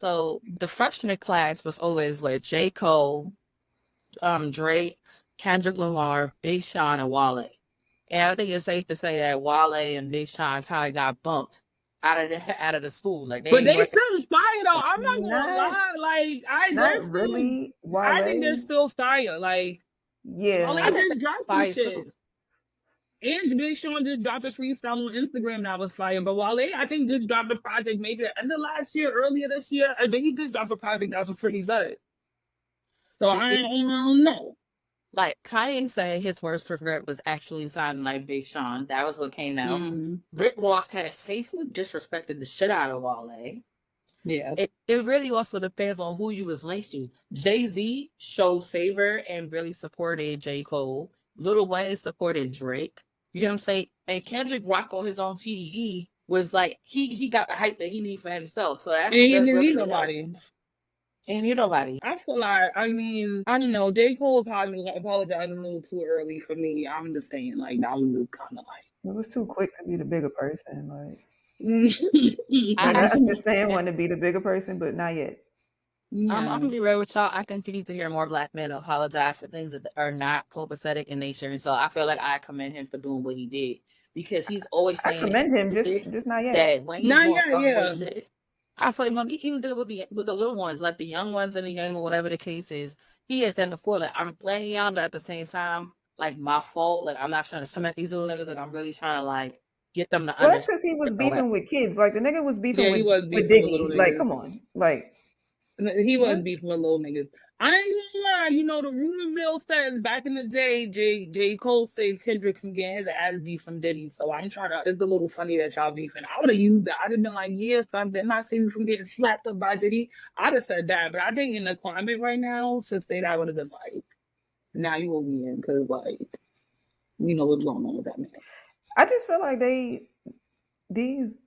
So the freshman class was always with Jcole, Drake, Kendrick Lamar, Big Sean, and Wale. And I think it's safe to say that Wale and Big Sean kind of got bumped out of the school. Like But they they were still fire though. I'm not gonna Not lie. Like they're not still. really I think they're Wale. still fire. Like Wale I Yeah. think just they dropped some fire shit. too. And Big Sean just dropped a freestyle on Instagram that was fire. But Wale, I think, just dropped a project maybe the end of last year, earlier this year. I think he just dropped a project that was pretty good. So I don't know. Like Kanye said his worst regret was actually signing like Big Sean. That was what came out. Mm-hmm. Rick Ross had safely disrespected the shit out of Wale. Yeah. It really also depends on who you was linked to. Jay-Z showed favor and really supported J. Cole. Lil Wayne supported Drake. You know what I'm saying? And Kendrick Rock on his own TDE was like he got the hype that he needed for himself. So And he that's didn't really need the nobody. and you nobody. I feel like, I mean, I don't know. J. Cole probably apologized a little too early for me. I'm just saying, like, that was kind of It was too quick to be the bigger person. I Like I actually understand wanting to be the bigger person, but not yet. I'm gonna be real with y'all. I continue to hear more black men apologize for things that are not copacetic in nature, and so I feel like I commend him for doing what he did because he's always I saying commend him, just it, just not yet. that when he's Not doing yet, fuckboy yeah. shit, I feel like when he can do it with the little ones, like the young ones in the game or whatever the case is. He has said before, like I'm playing young, but at the same time, like my fault. Like I'm not trying to cement these little niggas, and I'm really trying to like get them to Well, that's understand. because he was Or whatever. beefing with kids. Like the nigga was beefing Yeah, he was with beefing with little Diddy. Like, niggas. come on. Like, He was what? beefing with little niggas. I ain't gonna lie, the rumor mill says back in the day, J. Cole said Kendrick's and getting his ass beef from Diddy. So I ain't trying to. It's a little funny that y'all beefing. I would have used that. I'd have been like, yeah, son, didn't I save you from getting slapped up by Diddy? I'd have said that. But I think in the climate right now, to say that would have been like, now you will be in, because, like, you know what's going on with that man. I just feel like these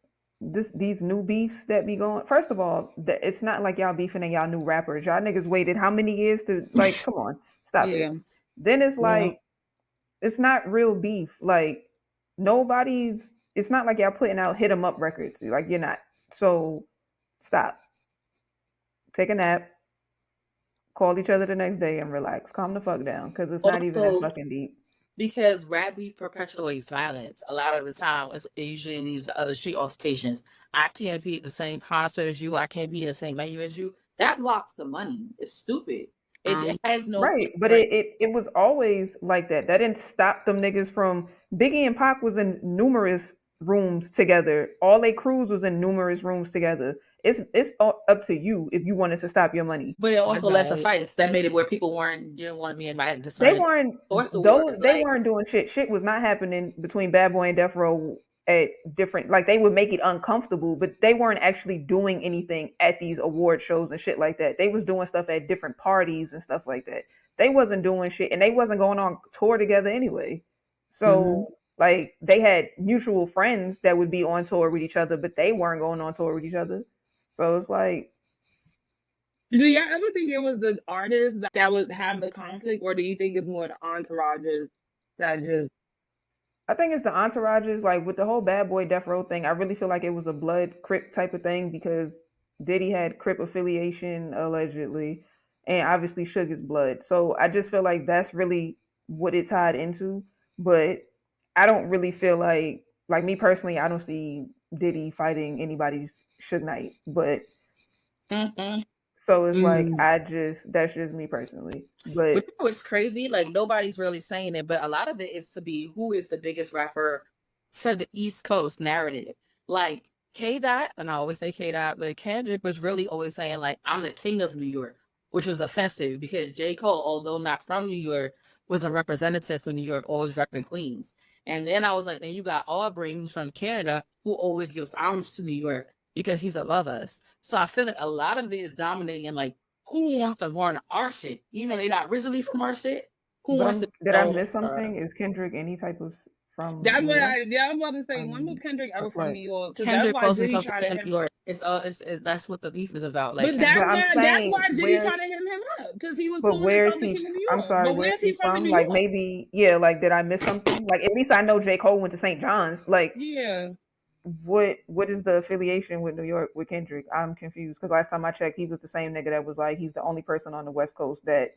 these new beefs that be going. First of all, it's not like y'all beefing and y'all new rappers. Y'all niggas waited how many years to like? Come on, stop it. Yeah. Then it's Yeah. like it's not real beef. Like nobody's. It's not like y'all putting out hit 'em up records. Like you're not. So stop. Take a nap. Call each other the next day and relax. Calm the fuck down because it's not even that Also, fucking deep. because rap beef perpetuates violence. A lot of the time, it's usually in these other street altercations. I can't be at the same concert as you. I can't be in the same venue as you. That blocks the money. It's stupid. It has no Right, but right. it was always like that. That didn't stop them niggas from Biggie and Pac was in numerous rooms together. All they crews was in numerous rooms together. It's up to you if you wanted to stop your money. But it That's also led to right. fights that made it where people didn't want to be invited to They certain weren't source those awards. they Like weren't doing shit. Shit was not happening between Bad Boy and Death Row at different like they would make it uncomfortable, but they weren't actually doing anything at these award shows and shit like that. They was doing stuff at different parties and stuff like that. They wasn't doing shit and they wasn't going on tour together anyway. Mm-hmm. So like they had mutual friends that would be on tour with each other, but they weren't going on tour with each other. So it's like Do you ever think it was the artist that would have the conflict, or do you think it's more the entourages that just? I think it's the entourages, like with the whole Bad Boy Death Row thing. I really feel like it was a blood Crip type of thing because Diddy had Crip affiliation allegedly, and obviously Suge is blood. So I just feel like that's really what it tied into. But I don't really feel like me personally, I don't see Diddy fighting anybody's Suge Knight. But mm-mm. so it's like Mm. that's just me personally. But But you know what's crazy? Like nobody's really saying it, but a lot of it is to be who is the biggest rapper to the East Coast narrative. Like K Dot, and I always say K Dot, but Kendrick was really always saying like I'm the king of New York, which was offensive because J. Cole, although not from New York, was a representative from New York, always repping Queens. And then I was like, then you got Aubrey who's from Canada who always gives homage to New York because he's above us. So I feel like a lot of it is dominating like who wants to learn our shit? You know, they're not originally from our shit. Who but wants I'm to did I know? miss something? Is Kendrick any type of from That's New what York? I was about to say. When was Kendrick ever from Like New York? Because that's Kendrick why calls Diddy himself the tried to king of New him. York. That's what the beef is about. Like But Kendrick, But I'm that's saying, why Diddy tried to him up, because he was but calling where is himself the he? king of New I'm York. sorry, But where's where's he he from in from? New Like York? maybe, yeah. Like, did I miss something? Like, at least I know J Cole went to St. John's. Like, Yeah. what is the affiliation with New York with Kendrick? I'm confused because last time I checked, he was the same nigga that was like he's the only person on the West Coast that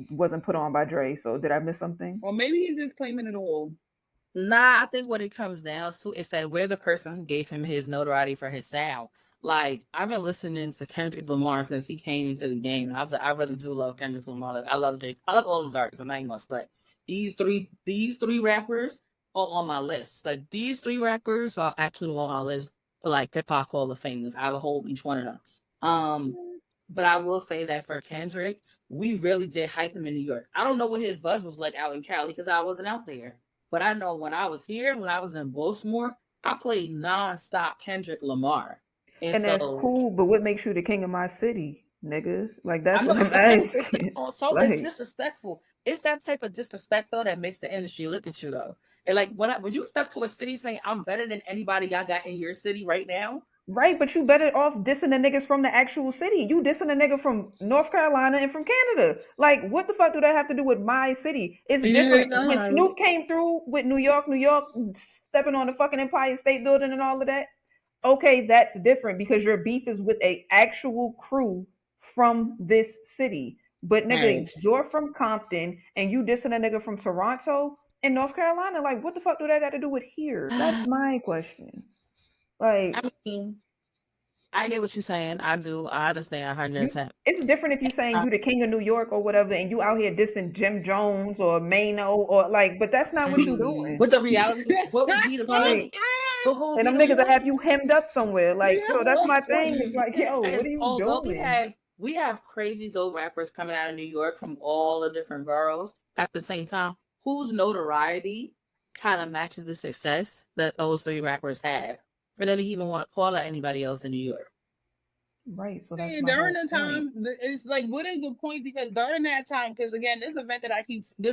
wasn't put on by Dre. So did I miss something? Or maybe he's just claiming it all. Nah, I think what it comes down to is that we're the person who gave him his notoriety for his sound. Like, I've been listening to Kendrick Lamar since he came into the game. I really do love Kendrick Lamar. Like, I love Jake. I love all his artists. I'm not even gonna split. These three rappers are on my list. Like, these three rappers are actually on my list for like hip hop Hall of Famers. I will hold each one of them. Um, but I will say that for Kendrick, we really did hype him in New York. I don't know what his buzz was like out in Cali because I wasn't out there. But I know when I was here, when I was in Baltimore, I played nonstop Kendrick Lamar. And And that's so cool, but what makes you the king of my city, nigga? Like I that's know what I'm asking. it's Like, disrespectful. It's that type of disrespect though that makes the industry look at you though. And like when you step to a city saying I'm better than anybody y'all got in your city right now, right, but you better off dissing the niggas from the actual city. You dissing a nigga from North Carolina and from Canada. Like, what the fuck do that have to do with my city? It's Yeah, different. When nah. Snoop came through with New York, stepping on the fucking Empire State Building and all of that, okay, that's different because your beef is with a actual crew from this city. But nigga, right. you're from Compton and you dissing a nigga from Toronto and North Carolina. Like, what the fuck do that got to do with here? That's my question. Like, I mean, I get what you're saying. I do. I understand you, 110. it's different if you saying you the king of New York or whatever, and you out here dissing Jim Jones or Mano or like, but that's not what you doing. But the reality, That's what would not be the Like, reality? But what would and be them the niggas that have reality? you hemmed up somewhere. Like, so that's my What thing. It's like, is yo, what as are you although doing? we have crazy dope rappers coming out of New York from all the different boroughs at the same time, whose notoriety kind of matches the success that those three rappers have. For them to even want to call out anybody else in New York. Right. So that's my During whole the point. time, it's like, what is the point? Because during that time, because again, this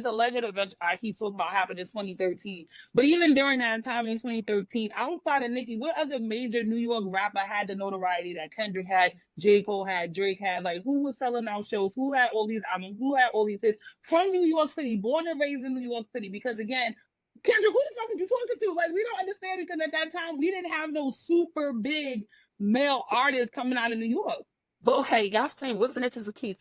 alleged event I keep talking about happened in 2013. But even during that time in 2013, outside of Nicki, what other major New York rapper had the notoriety that Kendrick had, Jcole had, Drake had? Like, who was selling out shows? Who had all these? I mean, who had all these hits from New York City, born and raised in New York City? Because again, Kendrick, who the fuck are you talking to? Like, we don't understand because at that time we didn't have no super big male artists coming out of New York. But okay, y'all saying wasn't it as a kid?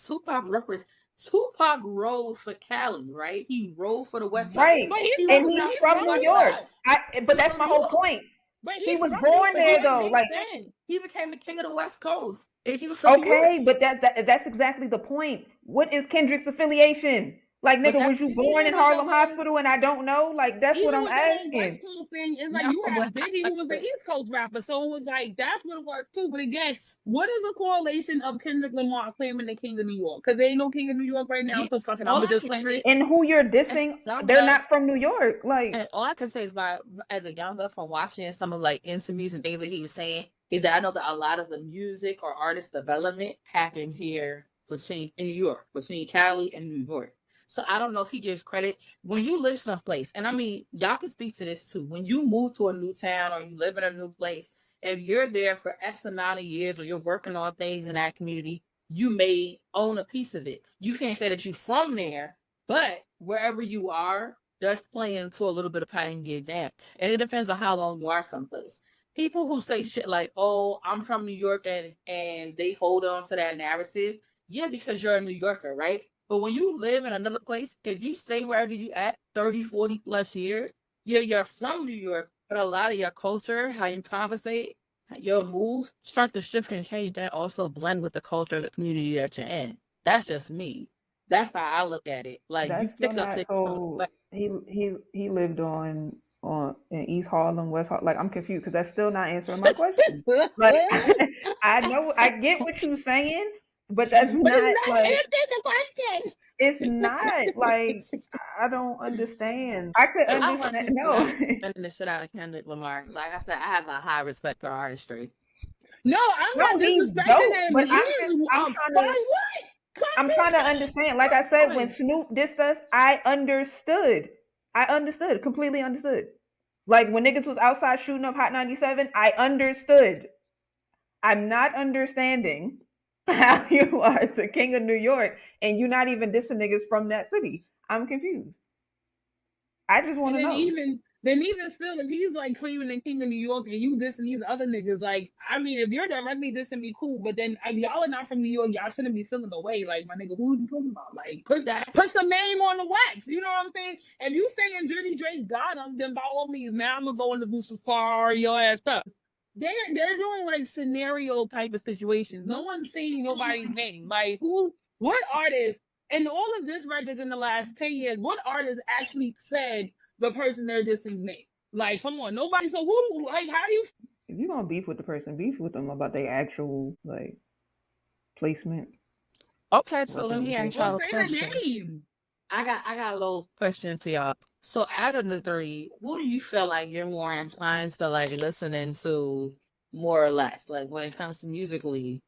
Tupac rode for Cali, right? He rode for the West Side. Right. But he's He And was from he's not he's from the from from New West New York. Side. York. But He's that's from my New whole York. point. But He he's was from New York. born So there that though. makes Like, sense. He became the king of the West Coast. And he was from New York. okay, but that's exactly the point. What is Kendrick's affiliation? Like, But nigga, that was you born Even in with the Harlem whole Hospital and I don't know? Like, that's what even I'm with the whole West asking. Coast thing, it's like no, you have but Biggie who was the East Coast rapper. So it was like that's what it worked too. But again, what is the correlation of Kendrick Lamar claiming the king of New York? Because there ain't no king of New York right now, he, so fucking I'm all gonna I just can claim say it. And who you're is dissing, some they're guys, not from New York. Like, and all I can say is by as a young girl from watching some of like interviews and things that he was saying is that I know that a lot of the music or artist development happened here between in New York, between Cali and New York. So I don't know if he gives credit when you live someplace, and I mean y'all can speak to this too. When you move to a new town or you live in a new place, if you're there for X amount of years or you're working on things in that community, you may own a piece of it. You can't say that you're from there, but wherever you are, does play into a little bit of pioneer depth. And it depends on how long you are someplace. People who say shit like, oh, I'm from New York and they hold on to that narrative, yeah, because you're a New Yorker, right? But when you live in another place, if you stay wherever you at 30, 40 plus years, yeah, you're from New York, but a lot of your culture, how you conversate, your moves start to shift and change that also blend with the culture of the community that you're in. That's just me. That's how I look at it. Like you that's still pick up not. things from the So West. he lived on in East Harlem, West Harlem. Like, I'm confused because that's still not answering my question. Like, I know I get what you're saying, but that's But it's not not like answering the question. it's not like I don't understand. I could I want understand. people No, that defending the shit out of Kendrick Lamar. Like I said, I have a high respect for artistry. No, I'm no, not he's disrespecting dope. him. But He is I'm a trying to, fine what? I'm trying to understand. Like I said, when Fine. Snoop dissed us, I understood. I understood, completely understood. Like when niggas was outside shooting up Hot 97, I understood. I'm not understanding how you are the king of New York and you're not even dissing niggas from that city. I'm confused. I just want And to then know. then even still, if he's like claiming the king of New York and you dissing these other niggas, like, I mean, if you're directly dissing me, cool. But then if y'all are not from New York, y'all shouldn't be feeling the way. Like, my nigga, who are you talking about? Like, put some name on the wax. You know what I'm saying? If you saying Dirty Drake got him, then by all means, now I'm gonna go in the booth far your ass up. They're doing like scenario type of situations. No one's saying nobody's name. Like, what artist in all of this records in the last 10 years, what artist actually said the person they're dissing name? Like, come on, nobody. So who? Like, how do you? If you gonna beef with the person, beef with them about their actual like placement. Okay, so let me ask y'all a Say the question. name. I got a little question for y'all. So out of the three, who do you feel like you're more inclined to like listening to more or less? Like when it comes to musically?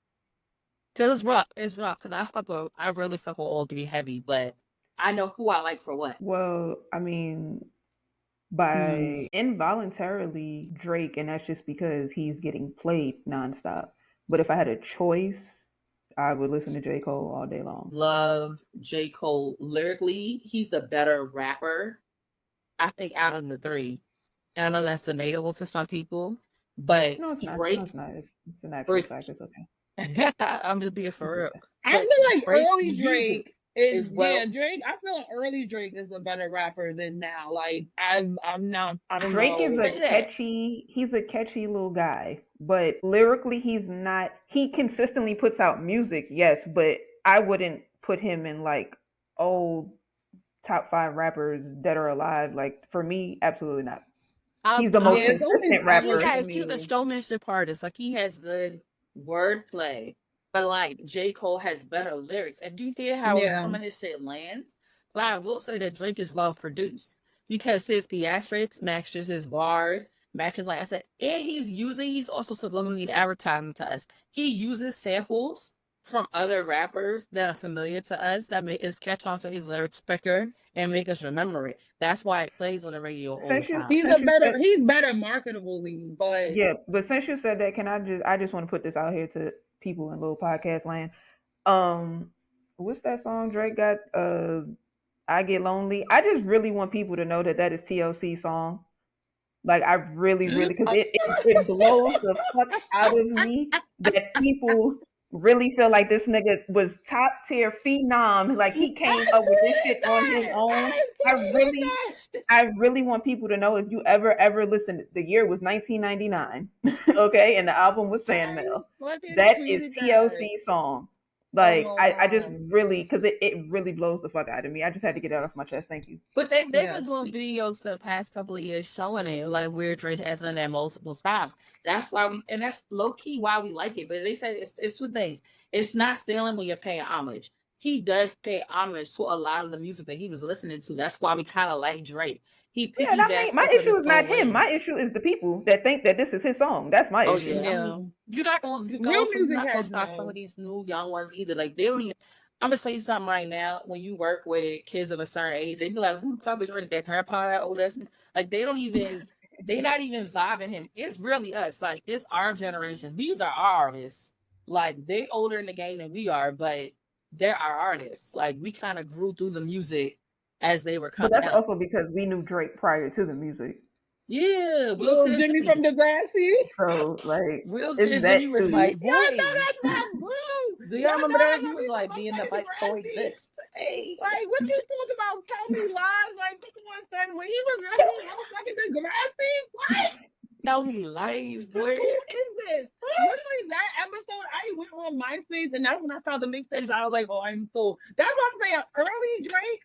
Cause it's rough. Cause I really fuck with all three heavy, but I know who I like for what. Well, I mean, by involuntarily Drake, and that's just because he's getting played nonstop. But if I had a choice, I would listen to Jcole all day long. Love Jcole lyrically. He's the better rapper, I think, out of the three. And I know that's debatable to some people, but No, it's not. Drake. No, it's not. It's an actual fact. It's okay. I'm just being for real. I But feel like Drake's early music Drake is well. Drake. I feel like early Drake is a better rapper than now. Like I'm not. I don't Drake know. is he's a catchy little guy, but lyrically he's not. He consistently puts out music, yes, but I wouldn't put him in like old top 5 rappers dead or alive. Like for me, absolutely not. He's the most consistent rapper. He's the showmanship artist. Like he has good wordplay, but like J. Cole has better lyrics. And do you hear how some of his shit lands? But I will say that Drake is well produced because his theatrics matches his bars, matches like I said, and he's also subliminally advertising to us. He uses samples from other rappers that are familiar to us that make us catch on to his lyrics quicker and make us remember it. That's why it plays on the radio all the time. He's better marketably, but yeah. But since you said that, I just want to put this out here to people in little podcast land. What's that song Drake got? I Get Lonely. I just really want people to know that is TLC song. Like I really, because it blows the fuck out of me that people really feel like this nigga was top tier phenom. Like he came up with this shit on his own. I really want people to know if you ever listen. The year was 1999, okay, and the album was Fan Mail. That is TLC song. Like I just really, because it really blows the fuck out of me. I just had to get that off my chest. Thank you. But they've been doing videos the past couple of years showing it, like where Drake has done that multiple times. That's why and that's low key why we like it. But they say it's two things. It's not stealing when you're paying homage. He does pay homage to a lot of the music that he was listening to. That's why we kind of like Drake. My issue is not him. My issue is the people that think that this is his song. That's my issue. Yeah. You're not going to stop some of these new young ones either. Like they don't even. I'm gonna say something right now. When you work with kids of a certain age, they be like, "Who the fuck is running that grandpa?" Oh, that's like they don't even. They not even vibing him. It's really us. Like it's our generation. These are our artists. Like they older in the game than we are, but they're our artists. Like we kind of grew through the music as they were coming. But that's also because we knew Drake prior to the music. Yeah, Will Jimmy from Degrassi. So like, Will Jimmy was like, boy, that's not Bruce. Do y'all remember that? He was like, being the like coexist. Hey, like what you talking about? Tell me lies. Like one second when he was writing fucking Degrassi. What? Tell me lies, boy. Who is this? Literally that episode, I went on MySpace and that's when I found the mixtapes. I was like, oh, I'm so. That's what I'm saying. Early Drake.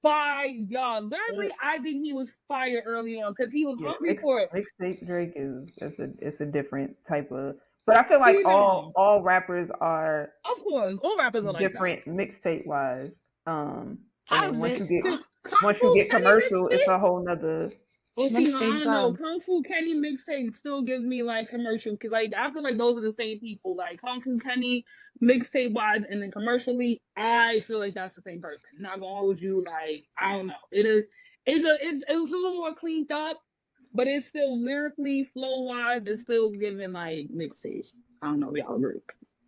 Literally, I think he was fire early on because he was hungry for it. Mixtape Drake it's a different type of. But I feel like all rappers are. Of course, all rappers are different like mixtape wise. And once you get commercial, it's a whole nother. Well, see, I don't know. Kung Fu Kenny mixtape still gives me like commercial because like I feel like those are the same people. Like Kung Fu Kenny mixtape wise, and then commercially, I feel like that's the same person. Not gonna hold you. Like I don't know. It's a little more cleaned up, but it's still lyrically, flow wise, it's still giving like mixtapes. I don't know if y'all agree.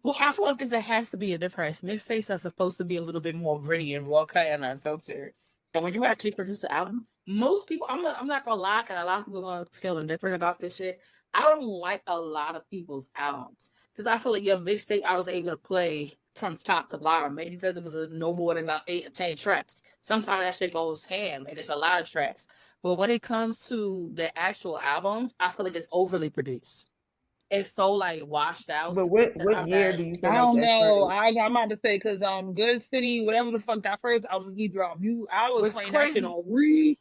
Well, I feel like there has to be a difference. Mixtapes are supposed to be a little bit more gritty and raw cut and unfiltered. And when you actually produce an album, most people, I'm not gonna lie, and a lot of people are gonna feel indifferent about this shit. I don't like a lot of people's albums because I feel like your mixtape I was able to play from top to bottom, maybe because it was no more than about 8 or 10 tracks. Sometimes that shit goes ham and it's a lot of tracks. But when it comes to the actual albums, I feel like it's overly produced. It's so like washed out But what that what I'm year not. do you feel I like don't that know. started? I'm about to say because Good City, whatever the fuck that first album he dropped, I was What's playing that shit crazy? on repeat.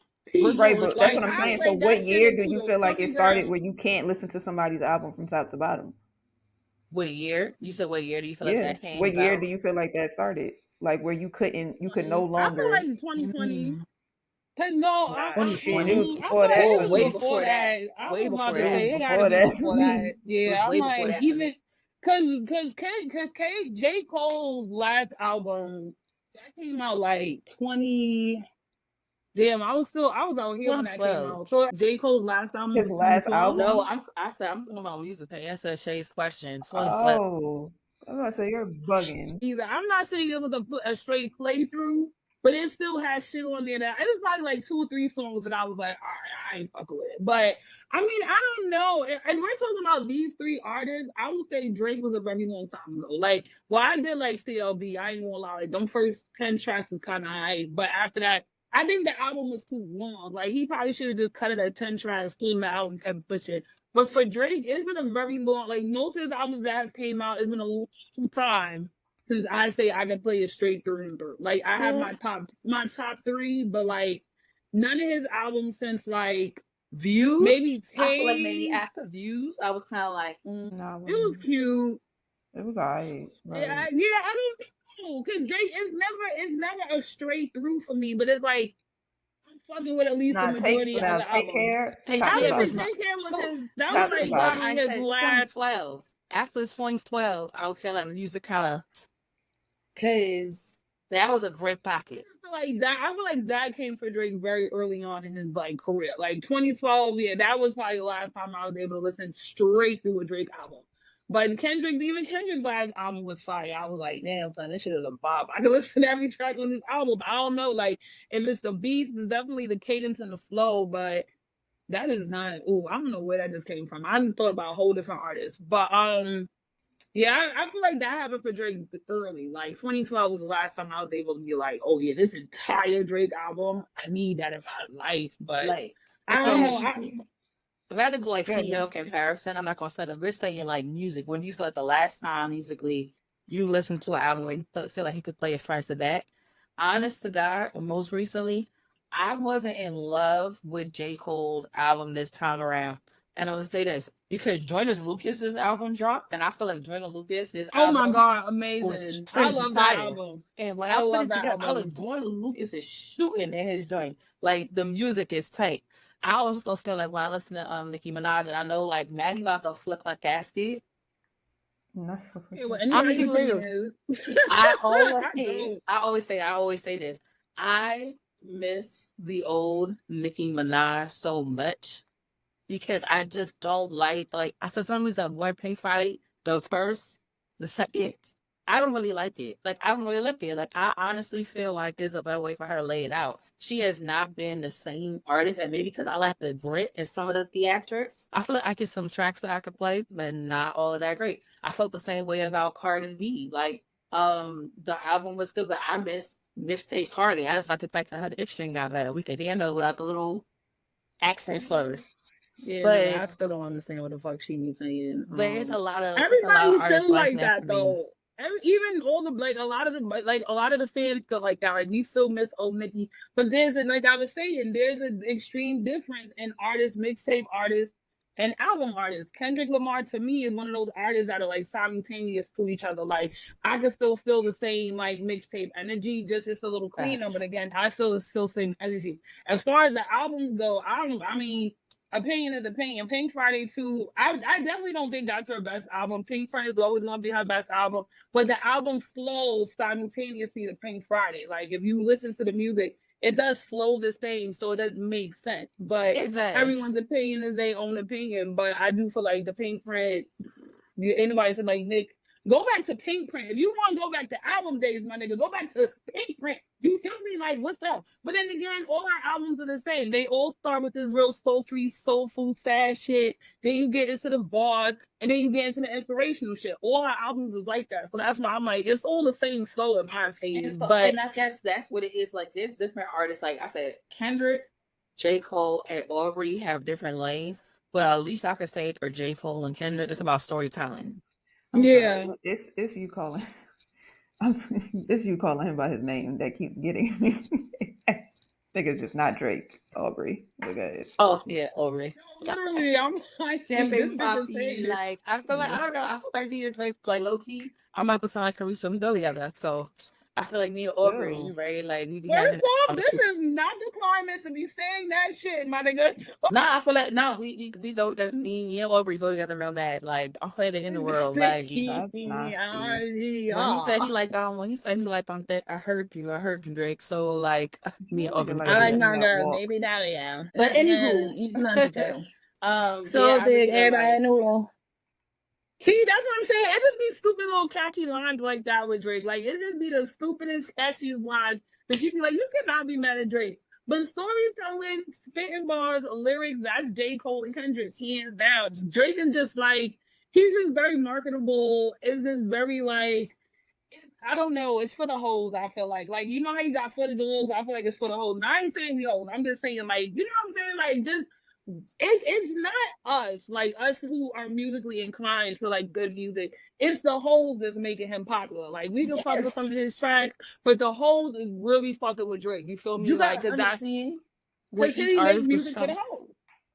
Right, What's but that's Like what I'm I saying. crazy? So played what that shit year do into you the feel like it fucking ground. started where you can't listen to somebody's album from top to bottom? What year? You said what year do you feel like Yeah. that came What year do about? you feel like that started? Like where you could no 20. I feel longer. like 2020. Mm, Cause no, Nah, shit, it 2020. was I before thought that it Oh, for was way me. before before that. that. I Way was about before to It was that. say it got to before be that for before that. me. It was Yeah, I'm way before like that for even me. cause J Cole's last album that came out like 20. Damn, I was out here when that came 2012. out. So J Cole's last album His was last 2012. No, album. I said I'm talking about music to answer Shay's question. 2012. Oh, I'm gonna say you're bugging. Either I'm not saying it was a straight playthrough, but it still had shit on there that it was probably like 2 or 3 songs that I was like, all right, I ain't fucking with it. But I mean, I don't know. And we're talking about these three artists. I would say Drake was a very long time ago. Like, well, I did like CLB. I ain't gonna lie. Like, them first 10 tracks was kind of high, but after that. I think the album was too long. Like he probably should have just cut it at 10 tracks, came out and kept pushing. But for Drake, it's been a very long. Like most of his albums that have came out, it's been a long time since I say I can play it straight through and through. Like I have Yeah. my top three, but like none of his albums since like Views. maybe I feel like maybe Tay. after Views, I was kind of like, Nah, It was cute. it was alright. Yeah, Like I don't know because Drake is never a straight through for me. But it's like I'm fucking with at least the nah, majority of the take albums. care. Take Top I to Care would was say my. bottom. Take Care was So his. That was Top to like technically, bottom. I probably his said last. 2012. After 2012, I would feel like music kind of, cause that was a great pocket. I feel like that came for Drake very early on in his like career. Like 2012, yeah, that was probably the last time I was able to listen straight through a Drake album. But even Kendrick's last album was fire. I was like, damn, son, this shit is a bop. I can listen to every track on this album. I don't know, like, and it's the beats, and definitely the cadence and the flow, but that is not. Ooh, I don't know where that just came from. I just thought about a whole different artist, but yeah, I feel like that happened for Drake early. Like 2012 was the last time I was able to be like, oh yeah, this entire Drake album, I need that in my life. But Like, I don't know. rather than like Good. female comparison, I'm not gonna say that. We're saying like music. When you said the last time musically you listened to an album where you feel like you could play it front to back. Honest to God, most recently, I wasn't in love with J. Cole's album this time around. And I'm gonna say this because Joyner Lucas's album dropped, and I feel like Joyner Lucas, his Oh my album god, was amazing! I crazy love that fire. album. And when I I put love it that together, I album. like Joyner Lucas is shooting in his joint. Like the music is tight. I also feel like when I listen to Nicki Minaj, and I know like Maggie about to flip her casket. No. Yeah, well, I'm anybody's opinion real. is. I I always, don't. I always say this. I miss the old Nicki Minaj so much because I just don't like for some reason one pay fight, the first, the second, I don't really like it. Like I don't really like it. Like I honestly feel like there's a better way for her to lay it out. She has not been the same artist, and maybe because I like the grit and some of the theatrics, I feel like I get some tracks that I could play, but not all of that great. I felt the same way about Cardi B. Like the album was good, but I miss Mixtape Cardi. I just like the fact that her diction got better. We could handle without the little accent slurs. Yeah, no, But I still don't understand what the fuck she be saying. there's it's a lot of Everybody's artists still like like that for that me. though. Even all the like a lot of the fans feel like that. Like we still miss old Nicki, but there's a like I was saying, there's an extreme difference in artists, mixtape artists, and album artists. Kendrick Lamar to me is one of those artists that are like simultaneous to each other. Like I can still feel the same like mixtape energy, just it's a little cleaner. But Yes. again, I still same energy. As far as the albums go, I mean opinion is opinion. Pink Friday too. I definitely don't think that's her best album. Pink Friday is always gonna be her best album, but the album flows simultaneously to Pink Friday. Like if you listen to the music, it does slow the same, so it doesn't make sense. But It does. everyone's opinion is their own opinion. But I do feel like the Pink Friday. Anybody said like Nick Go back to Pink Print. If you want to go back to album days, my nigga, go back to Pink Print. You feel me? Like, what's up? But then again, all our albums are the same. They all start with this real sultry, soulful, fast shit. Then you get into the bars, and then you get into the inspirational shit. All our albums is like that. So that's why I'm like, it's all the same slow and high phase. And I guess that's what it is. Like, there's different artists. Like I said, Kendrick, Jcole, and Aubrey have different lanes. But at least I could say for Jcole and Kendrick, it's about storytelling. Yeah. It's you calling. It's you calling him by his name that keeps getting me. I think it's just not Drake, Aubrey. Look at it. Oh yeah, Aubrey. Literally, I'm like, Champagne Poppy. Like I feel like I don't know. I feel like me and Drake, like low key, I'm about to sound like Carisha. We go together. So I feel like me and Aubrey, Ew. right? Like we be First off, having. this is not the climate to be saying that shit, my nigga. Nah, I feel like no, we don't. That me and Aubrey go together real bad. Like I'm playing it in the world. Like That's nasty. when he said he like that, I heard you, Drake. So like me and Aubrey. Like I like in my that girl, walk. maybe that yeah. But anywho, you not the tell. So So big, everybody in the world. See, that's what I'm saying. It just be stupid little catchy lines like that with Drake. Like, it just be the stupidest, catchy lines that you be like, you cannot be mad at Drake. But storytelling, spitting bars, lyrics, that's J. Cole and Kendrick, hands down. Drake is just like, he's just very marketable. It's just very like, I don't know. It's for the hoes, I feel like. Like, you know how you got for the dudes? I feel like it's for the hoes. And I ain't saying the hoes. I'm just saying, like, you know what I'm saying? Like, just, it's not us, like us who are musically inclined for like good music. It's the hoes that's making him popular. Like we can fuck with some of his tracks, but the hoes is really fucking with Drake. You feel me? You like, gotta understand what because each he makes artist was music for trying. the hoes.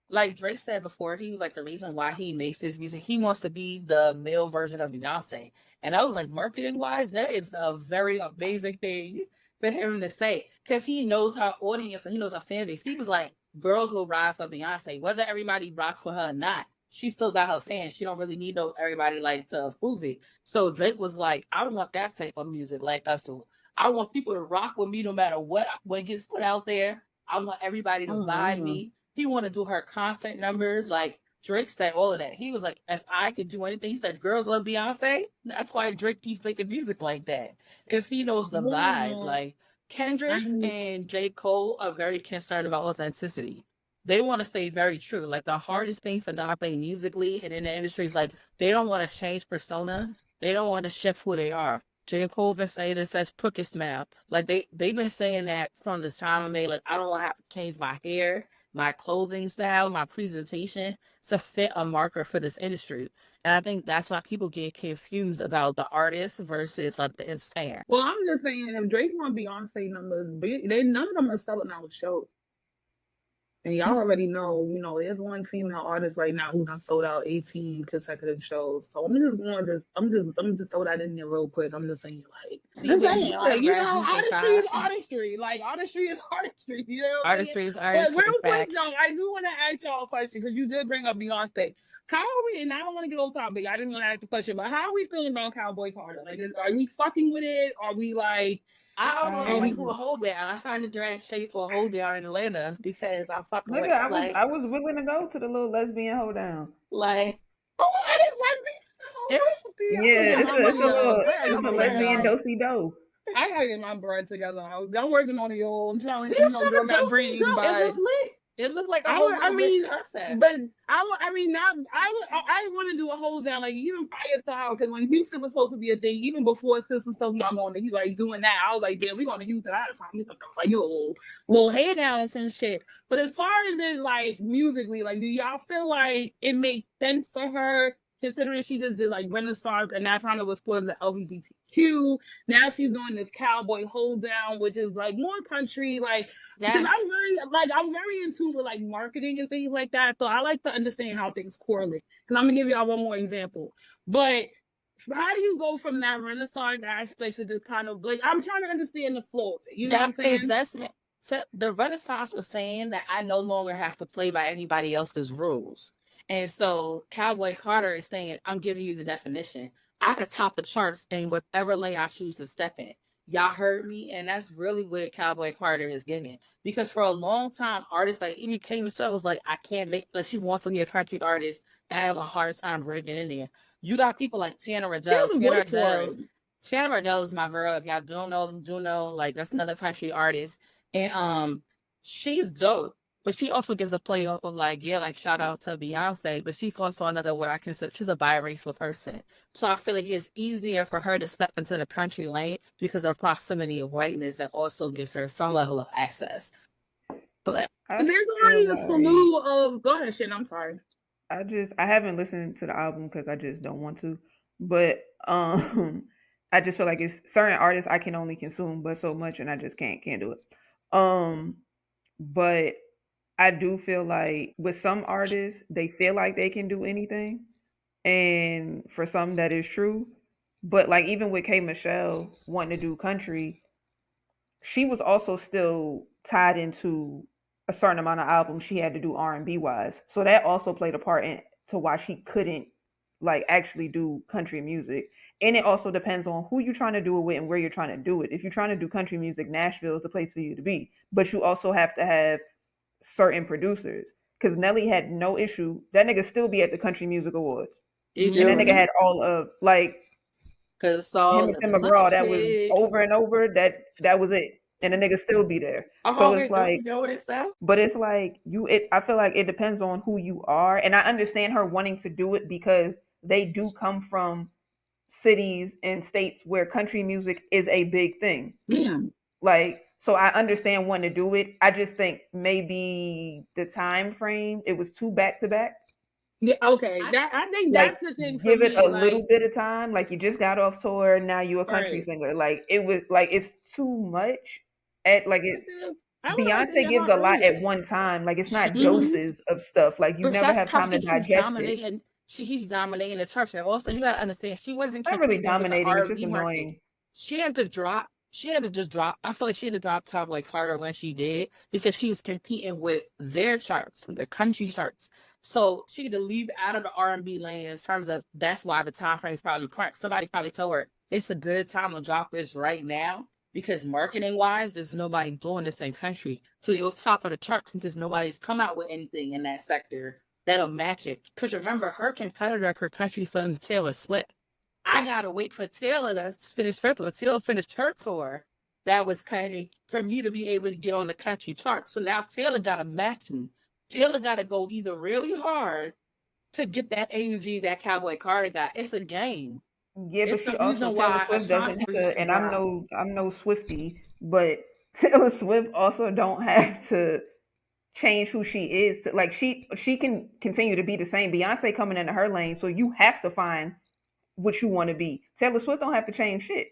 Like Drake said before, he was like the reason why he makes this music. He wants to be the male version of Beyonce, and I was like, marketing wise, that is a very amazing thing for him to say because he knows her audience and he knows her fan base. He was like, girls will ride for Beyonce, whether everybody rocks for her or not. She still got her fans. She don't really need no everybody like to approve it. So Drake was like, I want that type of music like us do. I want people to rock with me no matter what gets put out there. I want everybody to vibe me. He want to do her concert numbers. Like Drake said all of that. He was like, if I could do anything, he said, girls love Beyonce. That's why Drake keeps making music like that. Because he knows the vibe. Like Kendrick and J. Cole are very concerned about authenticity. They want to stay very true. Like the hardest thing for not playing musically and in the industry is like they don't want to change persona. They don't want to shift who they are. J. Cole been saying this as Crooked Smile. Like they've been saying that from the time I made like I don't want to have to change my hair, my clothing style, my presentation to fit a marker for this industry. And I think that's why people get confused about the artist versus like the insane. Well, I'm just saying, if Drake want Beyonce numbers, none of them are selling out shows. And y'all already know, there's one female artist right now who done sold out 18 consecutive shows. So I'm just throw that in there real quick. I'm just saying, like, artistry is artistry. Like, artistry is artistry. You know, artistry is artistry. But real quick, though, I do want to ask y'all a question because you did bring up Beyonce. How are we? And I don't want to get off topic. I didn't want to ask the question, but how are we feeling about Cowboy Carter? Like, are we fucking with it? Are we like? I almost went through a hold down. I signed a drag chase for a hold down in Atlanta because I fucking Nigga, with I like I was willing to go to the little lesbian hold down. like Yeah, it's a lesbian do-si do. I gotta get my bread together. I'm working on it, y'all. I'm telling you, girl, that breeze. It looked like a I want to do a hold down, like even prior to how, because when Houston was supposed to be a thing, even before Sister Stuff not on it, he like doing that. I was like, damn, we going to Houston. I like you a little head down and some shit. But as far as it like musically, like, do y'all feel like it makes sense for her? Considering she just did like Renaissance and that kind of was for the LGBTQ. Now she's doing this cowboy hold down, which is like more country, like because I'm very in tune with like marketing and things like that. So I like to understand how things correlate. And I'm gonna give y'all one more example. But how do you go from that Renaissance aspect to this kind of like I'm trying to understand the flow? You know what I'm saying? So the Renaissance was saying that I no longer have to play by anybody else's rules. And so Cowboy Carter is saying, I'm giving you the definition. I could top the charts in whatever lane I choose to step in. Y'all heard me? And that's really what Cowboy Carter is giving. Because for a long time, artists like Amy K. Michelle was like, I can't make, like she wants to be a country artist. I have a hard time breaking in there. You got people like Tanner She has Riddell. a voice for it. Tanner Riddell is my girl. If y'all don't know, do know, like that's another country artist, and she's dope. But she also gives a play off of like, yeah, like shout out to Beyonce, but she's also another what I consider she's a biracial person. So I feel like it's easier for her to step into the country lane because of proximity of whiteness that also gives her some level of access. But I There's feel already a like slew of. Go ahead, Shin. I'm sorry. I haven't listened to the album because I just don't want to. But I just feel like it's certain artists I can only consume but so much and I just can't do it. Um but I do feel like with some artists they feel like they can do anything. And for some that is true. But like even with K Michelle wanting to do country, she was also still tied into a certain amount of albums she had to do R&B wise. So that also played a part in to why she couldn't like actually do country music. And it also depends on who you're trying to do it with and where you're trying to do it. If you're trying to do country music, Nashville is the place for you to be. But you also have to have certain producers. Because Nelly had no issue. That nigga still be at the Country Music Awards. you And that do nigga had all of like because him so and Tim McGraw, that was over and over. That was it, and the nigga still be there. So it's like, you know what it said? but it's like I feel like it depends on who you are, and I understand her wanting to do it because they do come from cities and states where country music is a big thing. Yeah. Like, so I understand wanting to do it. I just think maybe the time frame it was too back to back. Yeah. Okay. I think Like, that's the thing for give it me. a Like, little bit of time. Like, you just got off tour, now you a country right. singer. Like, it was like it's too much. At like it, I would like to Beyonce hear gives her a lot earlier. at one time. Like, it's not Mhm. doses of stuff. Like, you But never that's have because time to she keeps digest it. dominating. He's dominating the church, and also you gotta understand she wasn't Not really competing with the dominating. It's just R&B market. annoying. She had to drop. She had to just drop. I feel like she had to drop top like harder when she did because she was competing with their charts, with the country charts. So she had to leave out of the R&B lane in terms of that's why the time frame is probably cracked. Somebody probably told her it's a good time to drop this right now because marketing wise, there's nobody doing this in country. So it was top of the charts because nobody's come out with anything in that sector that'll match it. Because remember, her competitor, her country son, Taylor Swift. I gotta wait for Taylor to finish first. When Taylor finished her tour, that was kind of for me to be able to get on the country chart. So now Taylor gotta match me. Taylor gotta go either really hard to get that energy that Cowboy Carter got. It's a game. Yeah, but It's she the also reason Taylor why Swift doesn't have Ashanti used to. to And drop. I'm no Swifty, but Taylor Swift also don't have to change who she is to, like she can continue to be the same. Beyonce coming into her lane, so you have to find what you want to be. Taylor Swift don't have to change shit.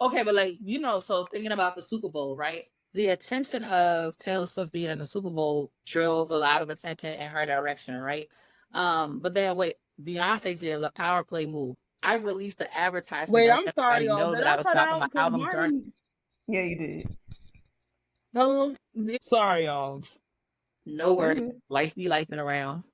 Okay, but like so thinking about the Super Bowl, right? The attention of Taylor Swift being in the Super Bowl drove a lot of attention in her direction, right? But then wait, Beyonce did a power play move. I released the advertisement Wait, to let I'm sorry, everybody y'all. know Did that I I was cut dropping out? my Because album during. Martin. Yeah, you did. No. Sorry, y'all. No You worries, good. life be lifing around.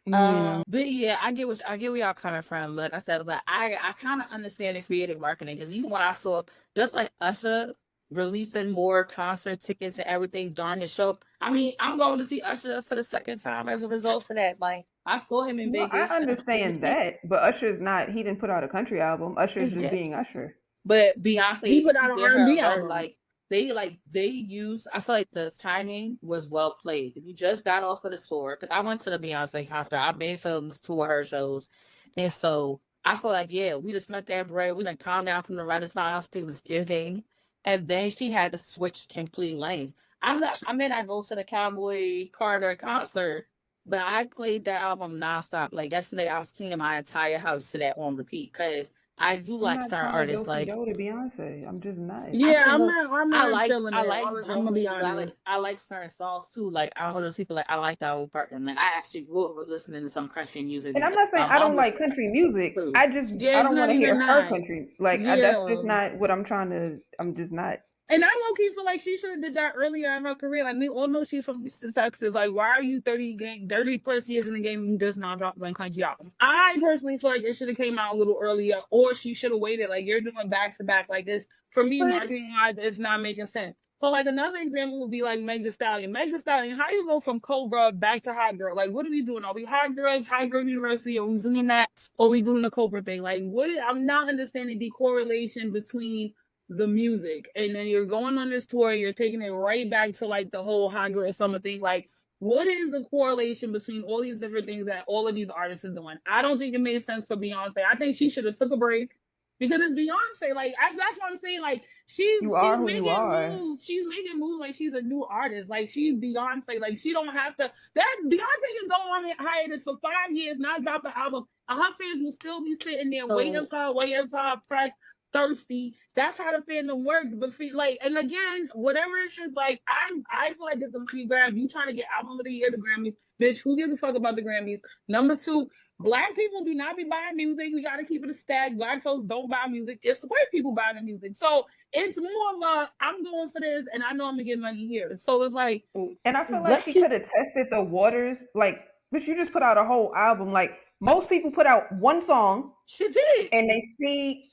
Yeah. But yeah, I get where y'all coming from. Like I said, but I kind of understand the creative marketing because even when I saw just like Usher releasing more concert tickets and everything during the show, I mean, I'm going to see Usher for the second time as a result of that. Like I saw him in No, I Vegas and understand that, but Usher's not. He didn't put out a country album. Usher's just yeah. being Usher. But He Beyonce, put she out an did her R&B alert. album. They use. I feel like the timing was well played. If you just got off of the tour, because I went to the Beyonce concert. I've been to two of her shows, and so I feel like yeah, we just met that break. We done calm down from the Renaissance. It was giving, and then she had to switch complete lanes. I'm not. I mean, I go to the Cowboy Carter concert, but I played that album nonstop. Like yesterday, I was cleaning my entire house to that on repeat because I do I'm like not certain trying to artists. dosey Like do to Beyonce. I'm just not. I Yeah, mean, I'm look, not. I'm not feeling I it. like I'm gonna be Jolene, but honest. I like certain songs too. Like I don't know those people like I like that old part. And like I actually grew up with listening to some Christian music And I'm because not saying my I mom don't was like country music. too. Yeah, I it's don't not want to hear even her that. country. Like that's Yeah. just not what I'm trying to. I'm just not. And I low key feel like she should have did that earlier in her career. Like we all know she's from Texas. Like, why are you 30 plus years in the game and you does not drop one country album? I personally feel like it should have came out a little earlier, or she should have waited. Like you're doing back to back like this. For me, But marketing wise, it's not making sense. So like another example would be like Meg Thee Stallion. Meg Thee Stallion, how you go from Cobra back to Hot Girl? Like, what are we doing? Are we Hot Girls, Hot Girl University, or we doing that, or we doing the Cobra thing? Like, I'm not understanding the correlation between the music, and then you're going on this tour, you're taking it right back to like the whole Hot Girl Summer thing. Like, what is the correlation between all these different things that all of these artists are doing? I don't think it made sense for Beyonce. I think she should have took a break because it's Beyonce. Like, that's what I'm saying. Like, she's You are who making you are. moves. She's making moves like she's a new artist. Like, she's Beyonce. Like, she don't have to. That Beyonce can go on hiatus for 5 years, not drop an album, and her fans will still be sitting there waiting for her fresh, thirsty. That's how the fandom works. But like, and again, whatever it is, like, I feel like it's a free grab. You trying to get album of the year, the Grammys, bitch? Who gives a fuck about the Grammys? Number two, Black people do not be buying music. We gotta keep it a stack. Black folks don't buy music. It's white people buying the music. So it's more of a, I'm going for this, and I know I'm gonna get money here. So it's like, and I feel like she could have tested the waters, like, but you just put out a whole album. Like, most people put out one song. She did, and they see.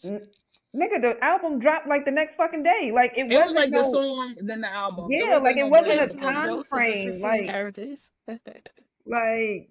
Nigga, the album dropped like the next fucking day. Like it was like the song, then the album. Yeah, like it wasn't a time frame. Like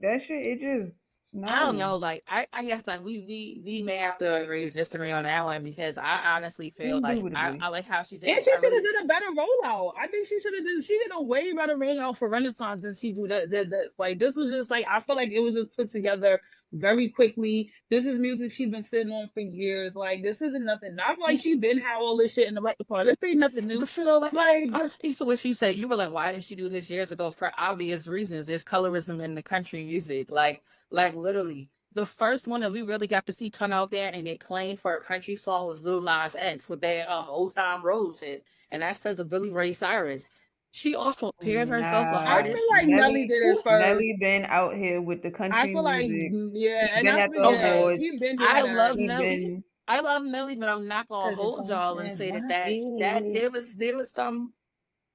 that shit. It just. No. I don't know. Like I guess like we may have to agree to disagree on that one because I honestly feel like I like how she did. And she should have did a better rollout. I think she should have did. She did a way better rollout for Renaissance than she do that. Like this was just like I feel like it was just put together very quickly. This is music she's been sitting on for years. Like this isn't nothing. Not like she's been had all this shit in the right part. This ain't nothing new. Like I speak to what she said. You were like, why did she do this years ago? For obvious reasons. There's colorism in the country music. Like literally, the first one that we really got to see come out there and get claimed for a country song was Lil Nas X with their Old Time Road shit, and that's because of Billy Ray Cyrus. She also paired herself with artists. I feel like Nelly did it first. Nelly been out here with the country music. I feel like, yeah, and been at the awards. I love Nelly. I love Nelly, but I'm not gonna hold y'all and say that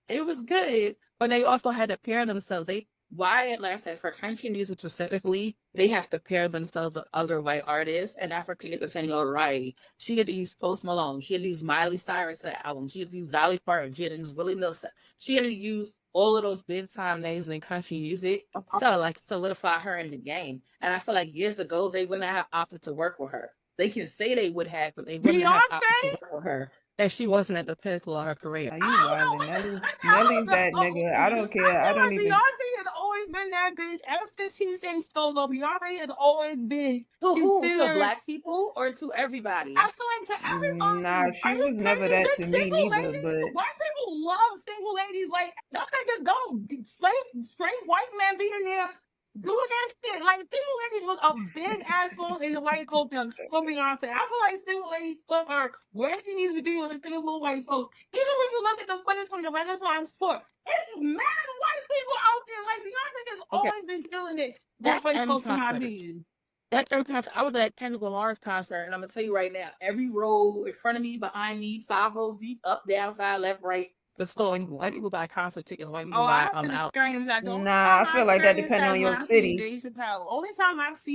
it was good, but they also had to pair themselves. Like I said, for country music specifically, they have to pair themselves with other white artists, and African descent variety. She had to use Post Malone. She had to use Miley Cyrus for the album. She had to use Dolly Parton. She had to use Willie Nelson. She had to use all of those big time names in country music to like solidify her in the game. And I feel like years ago they wouldn't have opted to work with her. They can say they would have, but they wouldn't have opted to work with her. That she wasn't at the pinnacle of her career. Are you wildin'? Nelly's that nigga. I don't care. I don't even. Beyonce has always been that bitch. Ever since she was in Solo, Beyonce has always been. To who? To Black people or to everybody? I feel like to everybody. Nah, she was never that to me neither. But Black people love single ladies. Like y'all niggas don't straight white men be in there doing that shit. Like single ladies was a big ass role in the white culture for Beyonce. I feel like single ladies for her where she needs to be with the little white folks. Even when you look at the footage from the Renaissance tour, it's mad white people out there. Like Beyonce has always been killing it. That's white folks in my being. That third concert, I was at KendrickLamar's concert, and I'm gonna tell you right now, every row in front of me, behind me, 5 rows deep, up, down, side, left, right. But still, white people buy concert tickets. White people buy out. Nah, I feel like that depends on your city. Only time I see